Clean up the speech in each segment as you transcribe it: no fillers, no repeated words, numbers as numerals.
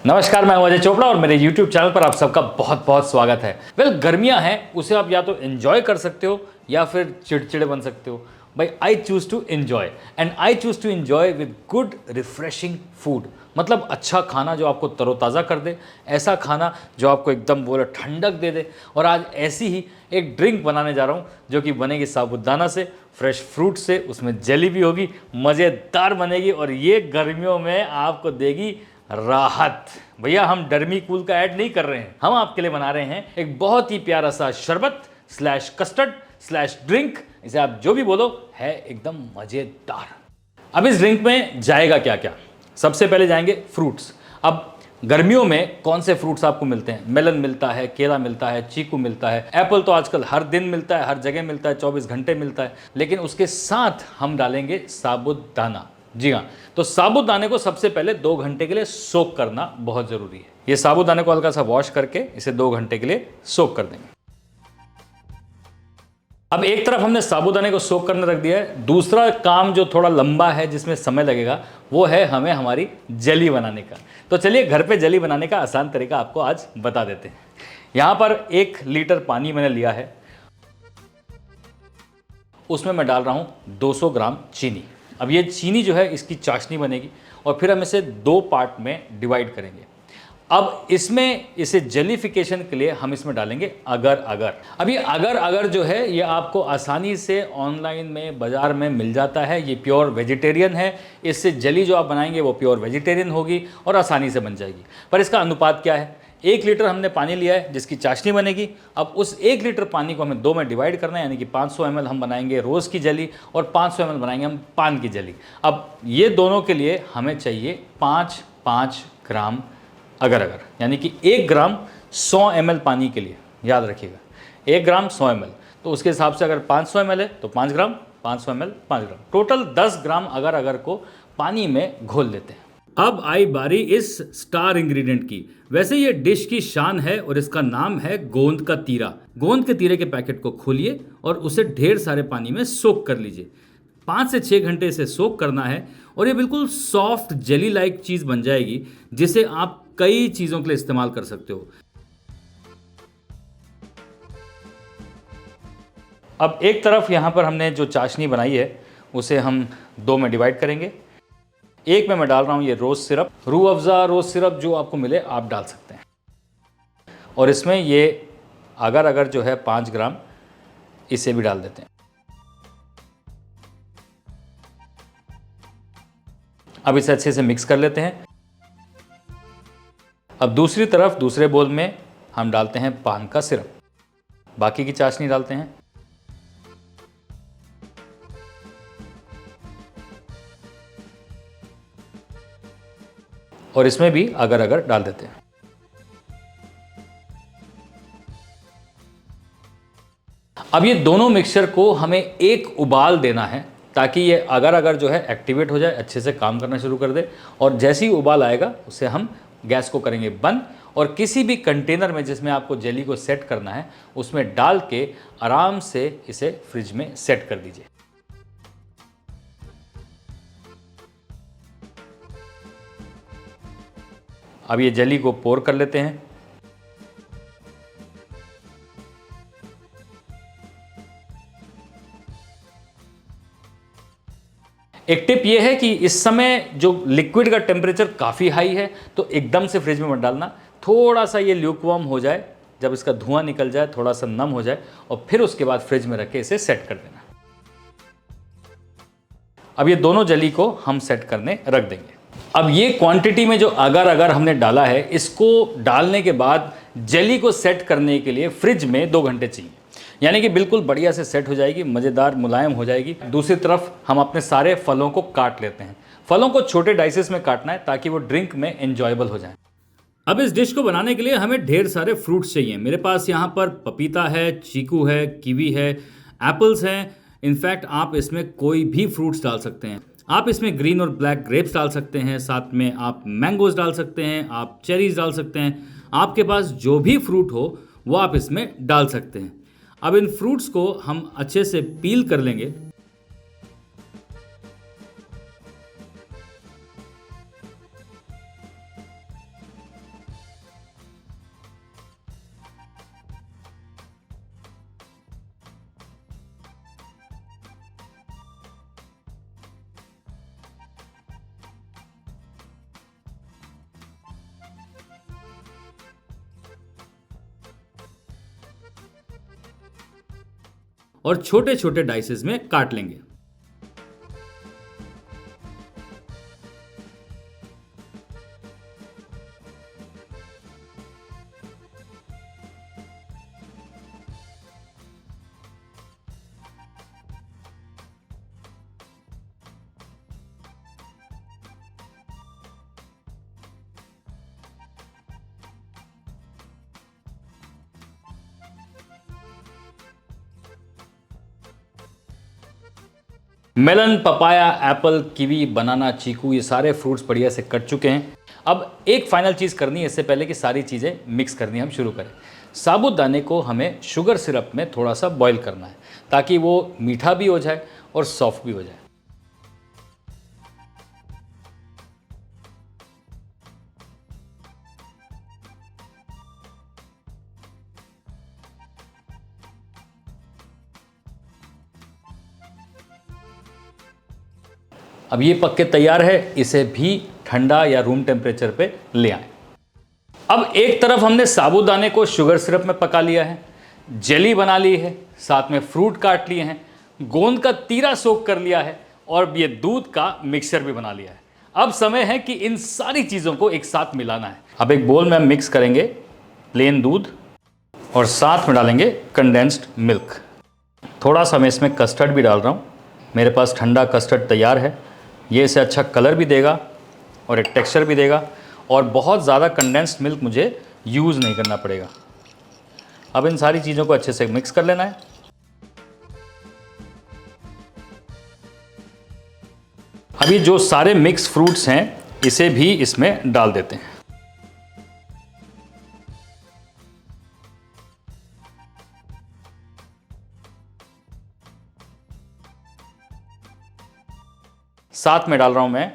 नमस्कार, मैं हूं अजय चोपड़ा और मेरे YouTube चैनल पर आप सबका बहुत बहुत स्वागत है। गर्मियां हैं, उसे आप या तो एंजॉय कर सकते हो या फिर चिड़चिड़े बन सकते हो। भाई I choose to enjoy and I choose to enjoy with good refreshing food. मतलब अच्छा खाना जो आपको तरोताज़ा कर दे, ऐसा खाना जो आपको एकदम बोले ठंडक दे दे। और आज ऐसी ही एक ड्रिंक बनाने जा रहा हूँ जो कि बनेगी साबूदाना से, फ्रेश फ्रूट से, उसमें जेली भी होगी, मज़ेदार बनेगी और ये गर्मियों में आपको देगी राहत। भैया हम डर्मी कूल का ऐड नहीं कर रहे हैं, हम आपके लिए बना रहे हैं एक बहुत ही प्यारा सा शरबत स्लैश कस्टर्ड स्लैश ड्रिंक, इसे आप जो भी बोलो, है एकदम मजेदार। अब इस ड्रिंक में जाएगा क्या क्या? सबसे पहले जाएंगे फ्रूट्स। अब गर्मियों में कौन से फ्रूट्स आपको मिलते हैं? मेलन मिलता है, केला मिलता है, चीकू मिलता है, एप्पल तो आजकल हर दिन मिलता है, हर जगह मिलता है, 24 घंटे मिलता है। लेकिन उसके साथ हम डालेंगे साबूदाना। जी हाँ, तो साबूदाने को सबसे पहले 2 घंटे के लिए सोक करना बहुत ज़रूरी है। ये साबूदाने को हल्का सा वॉश करके इसे 2 घंटे के लिए सोक कर देंगे। अब एक तरफ हमने साबूदाने को सोक करने रख दिया है। दूसरा काम जो थोड़ा लंबा है, जिसमें समय लगेगा, वो है हमें हमारी जेली बनाने का। तो चलिए घर पे जेली बनाने का आसान तरीका आपको आज बता देते हैं। यहाँ पर 1 लीटर पानी मैंने लिया है, उसमें मैं डाल रहा हूँ 200 ग्राम चीनी। अब ये चीनी जो है इसकी चाशनी बनेगी और फिर हम इसे 2 पार्ट में डिवाइड करेंगे। अब इसमें इसे जेलीफिकेशन के लिए हम इसमें डालेंगे अगर अगर। अब ये अगर अगर जो है ये आपको आसानी से ऑनलाइन में बाज़ार में मिल जाता है। ये प्योर वेजिटेरियन है, इससे जेली जो आप बनाएंगे वो प्योर वेजिटेरियन होगी और आसानी से बन जाएगी। पर इसका अनुपात क्या है? 1 लीटर हमने पानी लिया है जिसकी चाशनी बनेगी। अब उस 1 लीटर पानी को हमें 2 में डिवाइड करना है, यानी कि 500 ml हम बनाएंगे रोज़ की जेली और 500 ml बनाएंगे हम पान की जेली। अब ये दोनों के लिए हमें चाहिए 5-5 ग्राम अगर अगर, यानी कि 1 ग्राम 100 ml पानी के लिए। याद रखिएगा 1 ग्राम 100 ml, तो उसके हिसाब से अगर 500 ml है तो 5 ग्राम, 500 ml 5 ग्राम, टोटल 10 ग्राम अगर अगर को पानी में घोल लेते हैं। अब आई बारी इस स्टार इंग्रेडिएंट की। वैसे ये डिश की शान है और इसका नाम है गोंद का तीरा। गोंद के तीरे के पैकेट को खोलिए और उसे ढेर सारे पानी में सोक कर लीजिए। 5 से 6 घंटे इसे सोक करना है और ये बिल्कुल सॉफ्ट जेली लाइक चीज़ बन जाएगी, जिसे आप कई चीज़ों के लिए इस्तेमाल कर सकते हो। अब एक तरफ यहाँ पर हमने जो चाशनी बनाई है उसे हम 2 में डिवाइड करेंगे। एक में मैं डाल रहा हूँ ये रोज़ सिरप, रूह अफ़ज़ा रोज़ सिरप जो आपको मिले आप डाल सकते हैं। और इसमें ये अगर अगर जो है 5 ग्राम, इसे भी डाल देते हैं। अब इसे अच्छे से मिक्स कर लेते हैं। अब दूसरी तरफ दूसरे बोल में हम डालते हैं पान का सिरप, बाकी की चाशनी डालते हैं। और इसमें भी अगर अगर डाल देते हैं। अब ये दोनों मिक्सचर को हमें एक उबाल देना है, ताकि ये अगर अगर जो है एक्टिवेट हो जाए, अच्छे से काम करना शुरू कर दे। और जैसे ही उबाल आएगा उसे हम गैस को करेंगे बंद और किसी भी कंटेनर में जिसमें आपको जेली को सेट करना है उसमें डाल के आराम से इसे फ्रिज में सेट कर दीजिए। अब ये जेली को पोर कर लेते हैं। एक टिप ये है कि इस समय जो लिक्विड का टेम्परेचर काफ़ी हाई है, तो एकदम से फ्रिज में मत डालना। थोड़ा सा ये ल्यूकवार्म हो जाए, जब इसका धुआं निकल जाए, थोड़ा सा नम हो जाए, और फिर उसके बाद फ्रिज में रख के इसे सेट कर देना। अब ये दोनों जेली को हम सेट करने रख देंगे। अब ये क्वांटिटी में जो अगर अगर हमने डाला है, इसको डालने के बाद जेली को सेट करने के लिए फ्रिज में 2 घंटे चाहिए, यानी कि बिल्कुल बढ़िया से सेट हो जाएगी, मज़ेदार मुलायम हो जाएगी। दूसरी तरफ हम अपने सारे फलों को काट लेते हैं। फलों को छोटे डाइसेस में काटना है ताकि वो ड्रिंक में एंजॉयबल हो जाए। अब इस डिश को बनाने के लिए हमें ढेर सारे फ्रूट्स चाहिए। मेरे पास यहाँ पर पपीता है, चीकू है, कीवी है, एप्पल्स हैं। इनफैक्ट आप इसमें कोई भी फ्रूट्स डाल सकते हैं। आप इसमें ग्रीन और ब्लैक ग्रेप्स डाल सकते हैं, साथ में आप मैंगोज डाल सकते हैं, आप चेरीज डाल सकते हैं। आपके पास जो भी फ्रूट हो वो आप इसमें डाल सकते हैं। अब इन फ्रूट्स को हम अच्छे से पील कर लेंगे। और छोटे छोटे डाइसेस में काट लेंगे। मेलन, पपाया, एप्पल, कीवी, बनाना, चीकू, ये सारे फ्रूट्स बढ़िया से कट चुके हैं। अब एक फाइनल चीज़ करनी है इससे पहले कि सारी चीज़ें मिक्स करनी हम शुरू करें। साबूदाने को हमें शुगर सिरप में थोड़ा सा बॉईल करना है ताकि वो मीठा भी हो जाए और सॉफ्ट भी हो जाए। अब ये पक के तैयार है, इसे भी ठंडा या रूम टेम्परेचर पे ले आए। अब एक तरफ हमने साबूदाने को शुगर सिरप में पका लिया है, जेली बना ली है, साथ में फ्रूट काट लिए हैं, गोंद का तीरा सोक कर लिया है और ये दूध का मिक्सचर भी बना लिया है। अब समय है कि इन सारी चीज़ों को एक साथ मिलाना है। अब एक बोल में हम मिक्स करेंगे प्लेन दूध और साथ में डालेंगे कंडेंस्ड मिल्क। थोड़ा सा मैं इसमें कस्टर्ड भी डाल रहा हूँ। मेरे पास ठंडा कस्टर्ड तैयार है। ये इसे अच्छा कलर भी देगा और एक टेक्सचर भी देगा और बहुत ज़्यादा कंडेंस्ड मिल्क मुझे यूज़ नहीं करना पड़ेगा। अब इन सारी चीज़ों को अच्छे से मिक्स कर लेना है। अभी जो सारे मिक्स फ्रूट्स हैं इसे भी इसमें डाल देते हैं। साथ में डाल रहा हूं मैं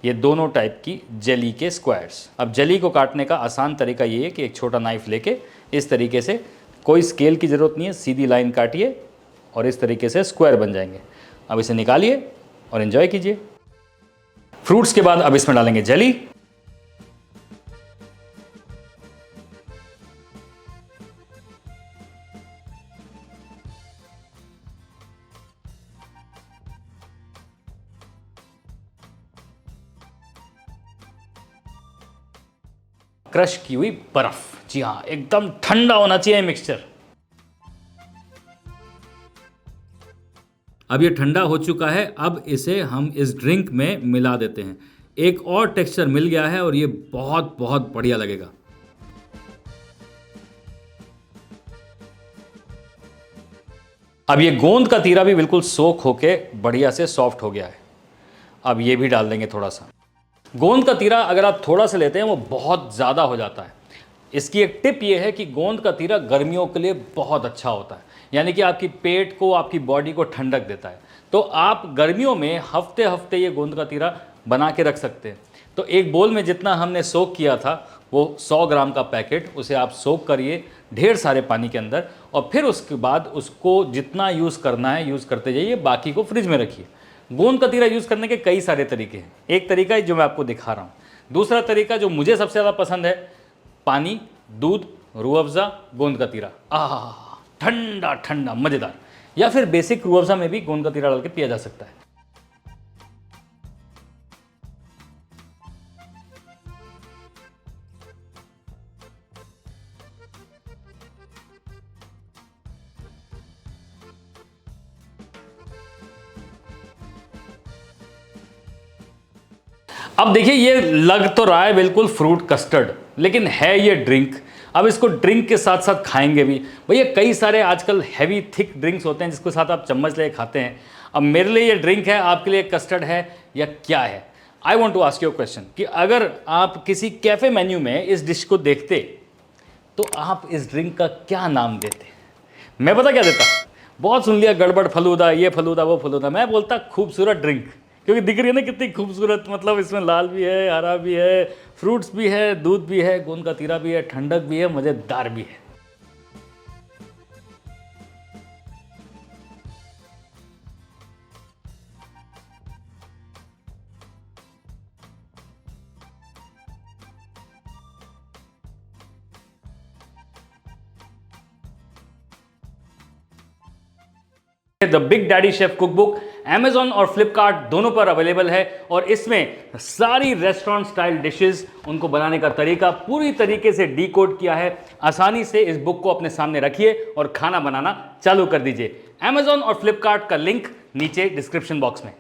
ये दोनों टाइप की जेली के स्क्वायर्स। अब जेली को काटने का आसान तरीका ये है कि एक छोटा नाइफ लेके इस तरीके से, कोई स्केल की ज़रूरत नहीं है, सीधी लाइन काटिए और इस तरीके से स्क्वायर बन जाएंगे। अब इसे निकालिए और एंजॉय कीजिए। फ्रूट्स के बाद अब इसमें डालेंगे जेली। क्रश की हुई बर्फ, जी हाँ, एकदम ठंडा होना चाहिए मिक्सचर। अब ये ठंडा हो चुका है। अब इसे हम इस ड्रिंक में मिला देते हैं। एक और टेक्सचर मिल गया है और ये बहुत बहुत बढ़िया लगेगा। अब ये गोंद का तीरा भी बिल्कुल सोख होके बढ़िया से सॉफ्ट हो गया है। अब ये भी डाल देंगे थोड़ा सा। गोंद का तीरा अगर आप थोड़ा सा लेते हैं वो बहुत ज़्यादा हो जाता है। इसकी एक टिप ये है कि गोंद का तीरा गर्मियों के लिए बहुत अच्छा होता है, यानी कि आपकी पेट को, आपकी बॉडी को ठंडक देता है। तो आप गर्मियों में हफ्ते हफ्ते ये गोंद का तीरा बना के रख सकते हैं। तो एक बोल में जितना हमने सोक किया था वो 100 ग्राम का पैकेट, उसे आप सोक करिए ढेर सारे पानी के अंदर और फिर उसके बाद उसको जितना यूज़ करना है यूज़ करते जाइए, बाकी को फ्रिज में रखिए। गोंद का तीरा यूज़ करने के कई सारे तरीके हैं। एक तरीका है जो मैं आपको दिखा रहा हूँ। दूसरा तरीका जो मुझे सबसे ज़्यादा पसंद है, पानी, दूध, रूह अफ़ज़ा, गोंद का तीरा, ठंडा ठंडा मज़ेदार। या फिर बेसिक रूह अफ़ज़ा में भी गोंद का तीरा डाल के पिया जा सकता है। अब देखिए ये लग तो रहा है बिल्कुल फ्रूट कस्टर्ड, लेकिन है ये ड्रिंक। अब इसको ड्रिंक के साथ साथ खाएंगे भी। भैया कई सारे आजकल हैवी थिक ड्रिंक्स होते हैं जिसके साथ आप चम्मच ले खाते हैं। अब मेरे लिए ये ड्रिंक है, आपके लिए कस्टर्ड है या क्या है? I want to ask you question कि अगर आप किसी कैफ़े मेन्यू में इस डिश को देखते तो आप इस ड्रिंक का क्या नाम देते? मैं पता क्या देता? बहुत सुन लिया गड़बड़ फलूदा, ये फलूदा, वो फलूदा। मैं बोलता खूबसूरत ड्रिंक, क्योंकि दिख रही है ना कितनी खूबसूरत। मतलब इसमें लाल भी है, हरा भी है, फ्रूट्स भी है, दूध भी है, गोंद का तीरा भी है, ठंडक भी है, मज़ेदार भी है। The big daddy chef cookbook Amazon और फ्लिपकार्ट दोनों पर अवेलेबल है और इसमें सारी रेस्टोरेंट स्टाइल डिशेस, उनको बनाने का तरीका पूरी तरीके से डीकोड किया है। आसानी से इस बुक को अपने सामने रखिए और खाना बनाना चालू कर दीजिए। Amazon और फ्लिपकार्ट का लिंक नीचे डिस्क्रिप्शन बॉक्स में।